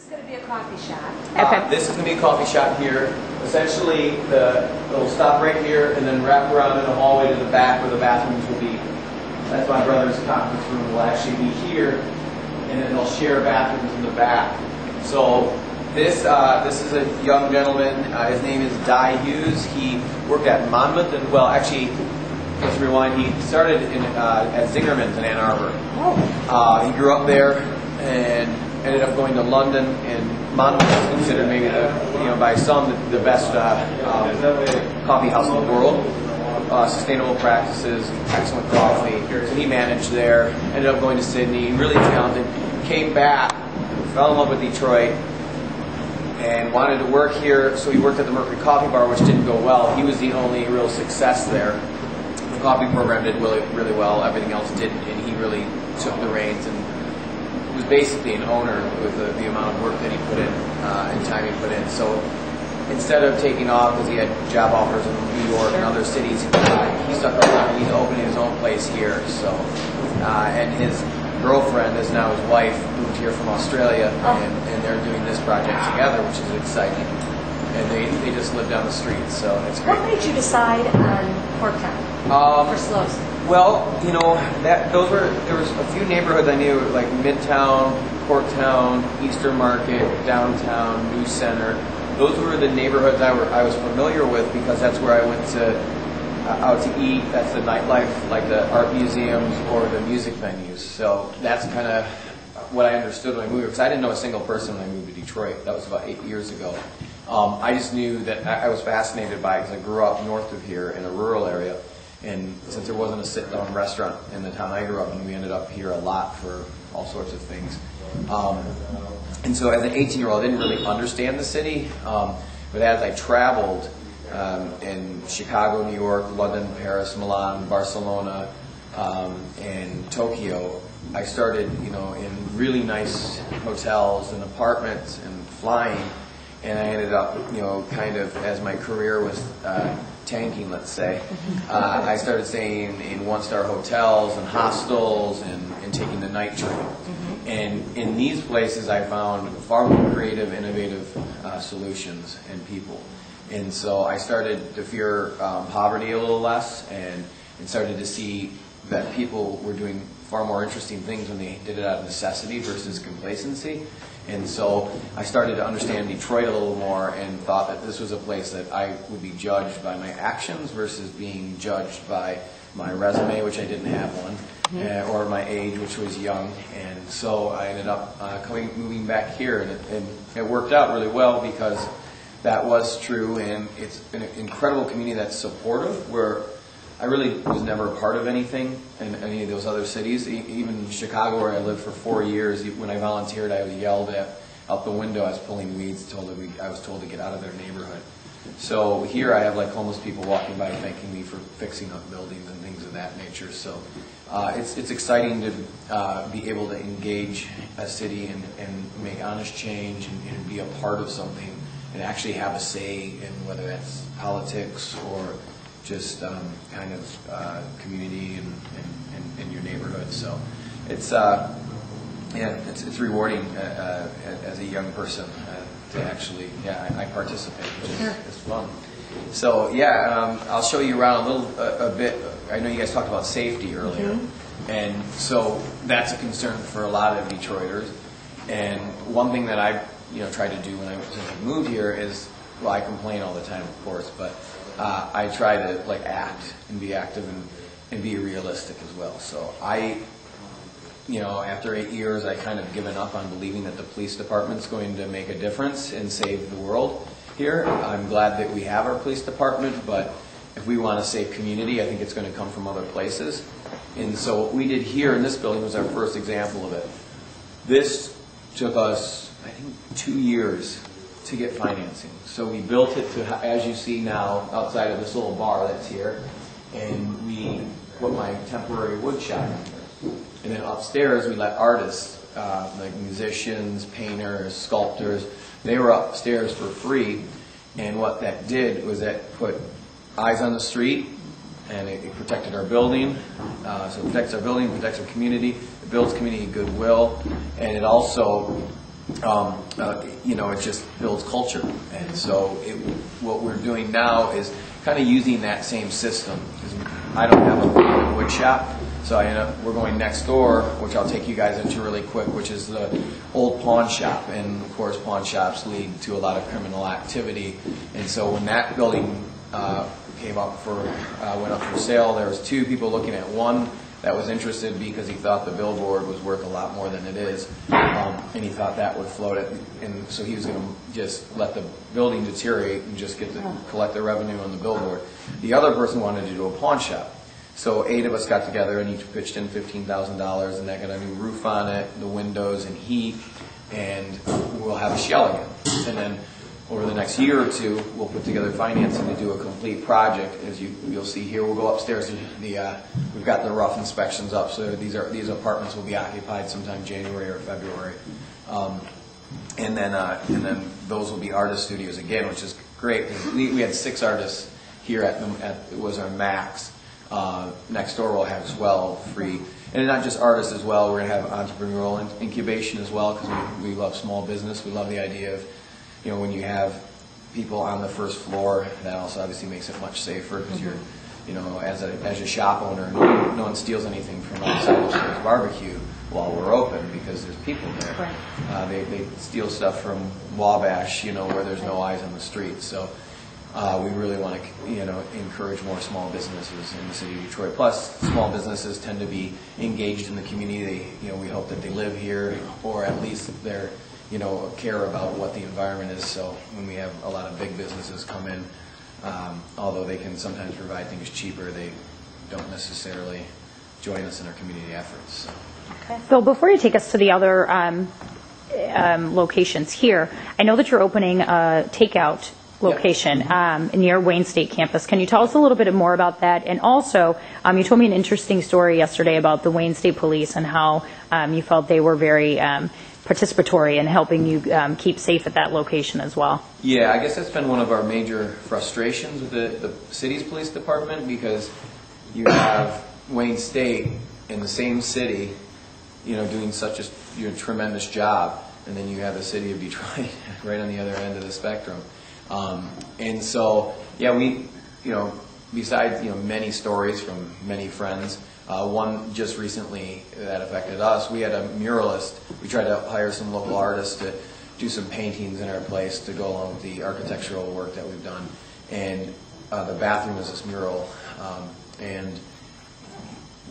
going to be a coffee shop. Okay. This is going to be a coffee shop here. Essentially, it'll stop right here and then wrap around in the hallway to the back where the bathrooms will be. That's my brother's conference room. Will actually be here, and then they'll share bathrooms in the back. So this is a young gentleman. His name is Di Hughes. He worked at Monmouth, and well, actually, let's rewind. He started at Zingerman's in Ann Arbor. Oh. He grew up there and ended up going to London, and Monmouth is considered maybe by some the best coffee house in the world. Sustainable practices, excellent coffee. So he managed there. Ended up going to Sydney. Really talented. Came back, fell in love with Detroit, and wanted to work here. So he worked at the Mercury Coffee Bar, which didn't go well. He was the only real success there. The coffee program did really well. Everything else didn't, and he really took the reins and was basically an owner with the amount of work that he put in and time he put in. So instead of taking off because he had job offers in New York and other cities, he stuck around. He's opening his own place here. So and his girlfriend is now his wife, moved here from Australia, and they're doing this project together, which is exciting. And they just live down the street, so it's great. What made you decide on Corktwon for Slows? Well, there was a few neighborhoods I knew, like Midtown, Corktown, Eastern Market, Downtown, New Center. Those were the neighborhoods I was familiar with because that's where I went out to eat. That's the nightlife, like the art museums or the music venues. So that's kind of what I understood when I moved here, because I didn't know a single person when I moved to Detroit. That was about 8 years ago. I just knew that I was fascinated by it because I grew up north of here in a rural area. And since there wasn't a sit-down restaurant in the town I grew up in, we ended up here a lot for all sorts of things. And so as an 18-year-old, I didn't really understand the city. But as I traveled in Chicago, New York, London, Paris, Milan, Barcelona, and Tokyo, I started, in really nice hotels and apartments and flying. And I ended up, kind of, as my career was tanking, let's say, I started staying in one-star hotels and hostels and taking the night train. And in these places, I found far more creative, innovative solutions and people. And so I started to fear poverty a little less and started to see that people were doing far more interesting things when they did it out of necessity versus complacency. And so I started to understand Detroit a little more and thought that this was a place that I would be judged by my actions versus being judged by my resume, which I didn't have one, or my age, which was young. And so I ended up moving back here, and it worked out really well because that was true, and it's an incredible community that's supportive, where I really was never a part of anything in any of those other cities. Even in Chicago, where I lived for 4 years, when I volunteered, I was yelled at out the window. I was pulling weeds. I was told to get out of their neighborhood. So here I have like homeless people walking by thanking me for fixing up buildings and things of that nature. So it's exciting to be able to engage a city and make honest change and be a part of something and actually have a say in whether that's politics or just kind of community in your neighborhood. So it's it's rewarding as a young person to actually I participate, which is fun. So I'll show you around a bit. I know you guys talked about safety earlier, and so that's a concern for a lot of Detroiters. And one thing that I tried to do when I moved here is, well, I complain all the time, of course, but I try to act and be active and be realistic as well. So after 8 years, I kind of given up on believing that the police department's going to make a difference and save the world here. I'm glad that we have our police department, but if we want to save community, I think it's going to come from other places. And so what we did here in this building was our first example of it. This took us, I think, 2 years to get financing. So we built it to, as you see now, outside of this little bar that's here, and we put my temporary wood shop in there. And then upstairs we let artists, like musicians, painters, sculptors, they were upstairs for free. And what that did was that put eyes on the street, and it protected our building. So it protects our building, protects our community, it builds community goodwill, and it also you know, it just builds culture. And so what we're doing now is kind of using that same system. Because I don't have a wood shop, so we're going next door, which I'll take you guys into really quick, which is the old pawn shop. And of course, pawn shops lead to a lot of criminal activity. And so when that building went up for sale, there was 2 people looking at one that was interested because he thought the billboard was worth a lot more than it is, and he thought that would float it, and so he was going to just let the building deteriorate and just collect the revenue on the billboard. The other person wanted to do a pawn shop, so 8 of us got together and each pitched in $15,000, and that got a new roof on it, the windows and heat, and we'll have a shell again. And then over the next year or 2, we'll put together financing to do a complete project. As you'll see here, we'll go upstairs. We've got the rough inspections up, so these apartments will be occupied sometime January or February, and then those will be artist studios again, which is great. We had 6 artists here it was our max. Next door we'll have as well free, and not just artists as well. We're going to have entrepreneurial incubation as well, because we love small business. We love the idea of, you know, when you have people on the first floor, that also obviously makes it much safer, because you're, you know, as a shop owner, no one steals anything from outside of Sherry's Barbecue while we're open, because there's people there. Right. They steal stuff from Wabash, you know, where there's no eyes on the street. So we really want to, you know, encourage more small businesses in the city of Detroit. Plus, small businesses tend to be engaged in the community. You know, we hope that they live here, or at least they're, you know, care about what the environment is. So when we have a lot of big businesses come in, although they can sometimes provide things cheaper, they don't necessarily join us in our community efforts. So. Okay. Phil, before you take us to the other locations here, I know that you're opening a takeout location near Wayne State campus. Can you tell us a little bit more about that? And also, you told me an interesting story yesterday about the Wayne State Police and how you felt they were very participatory in helping you keep safe at that location as well. Yeah, I guess that's been one of our major frustrations with the city's police department, because you have Wayne State in the same city, you know, doing such a tremendous job, and then you have the city of Detroit right on the other end of the spectrum. And so, yeah, we, you know, besides, you know, many stories from many friends, one just recently that affected us, we had a muralist. We tried to hire some local artists to do some paintings in our place to go along with the architectural work that we've done. And the bathroom is this mural. And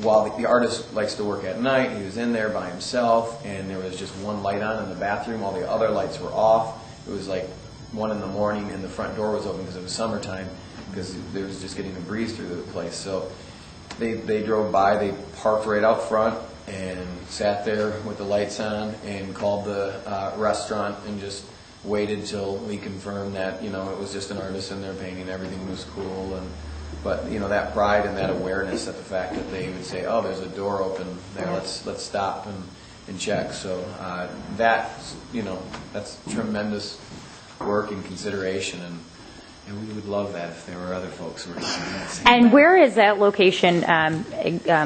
while the artist likes to work at night, he was in there by himself, and there was just one light on in the bathroom. All the other lights were off. It was like 1 in the morning, and the front door was open because it was summertime, because there was just getting a breeze through the place. So they drove by, they parked right out front and sat there with the lights on and called the restaurant and just waited till we confirmed that, you know, it was just an artist in there painting, everything was cool. But you know, that pride and that awareness at the fact that they would say, oh, there's a door open there, let's stop and check. So that's, you know, that's tremendous work and consideration, and we would love that if there were other who were doing that. And where is that location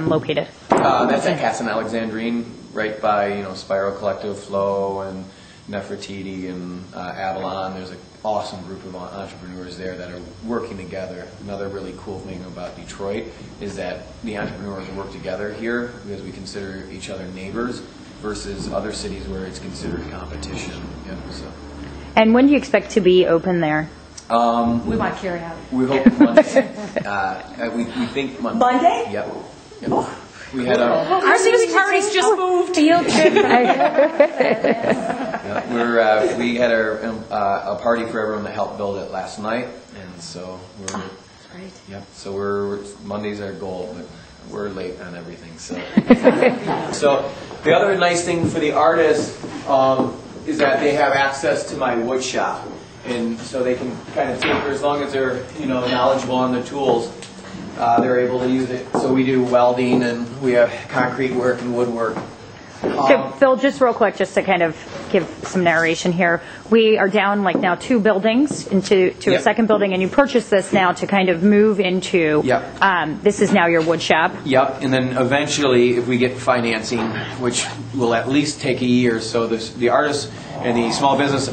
located? That's at Cass and Alexandrine, right by, you know, Spiral Collective, Flow, and Nefertiti, and Avalon. There's an awesome group of entrepreneurs there that are working together. Another really cool thing about Detroit is that the entrepreneurs work together here because we consider each other neighbors, versus other cities where it's considered competition. Yeah, so. And when do you expect to be open there? We might carry out. We hope Monday. We think Monday. Monday? Yep. Oh. We had our Christmas parties just moved. Field trip. We had a party for everyone to help build it last night, and so we're. That's right. Yep. So Monday's our goal, but we're late on everything. So. So the other nice thing for the artists is that they have access to my wood shop. And so they can kind of tinker, as long as they're, you know, knowledgeable on the tools, they're able to use it. So we do welding, and we have concrete work and woodwork. So, Phil, just real quick, just to kind of give some narration here, we are down like now 2 buildings into a second building, and you purchased this now to kind of move into. This is now your wood shop. Yep, and then eventually, if we get financing, which will at least take a year, so the artists and the small business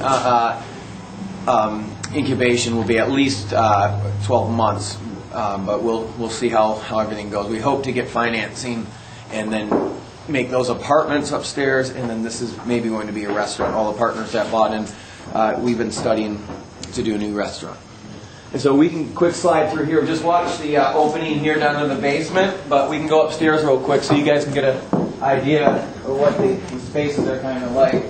incubation will be at least 12 months, but we'll see how everything goes. We hope to get financing and then make those apartments upstairs, and then this is maybe going to be a restaurant. All the partners that bought in, we've been studying to do a new restaurant. And so we can quick slide through here. Just watch the opening here down in the basement, but we can go upstairs real quick so you guys can get an idea of what the spaces are kind of like.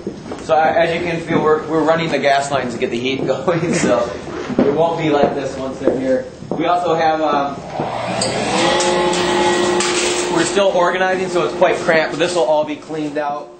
So as you can feel, we're running the gas lines to get the heat going, so it won't be like this once they're here. We also have, we're still organizing, so it's quite cramped, but this will all be cleaned out.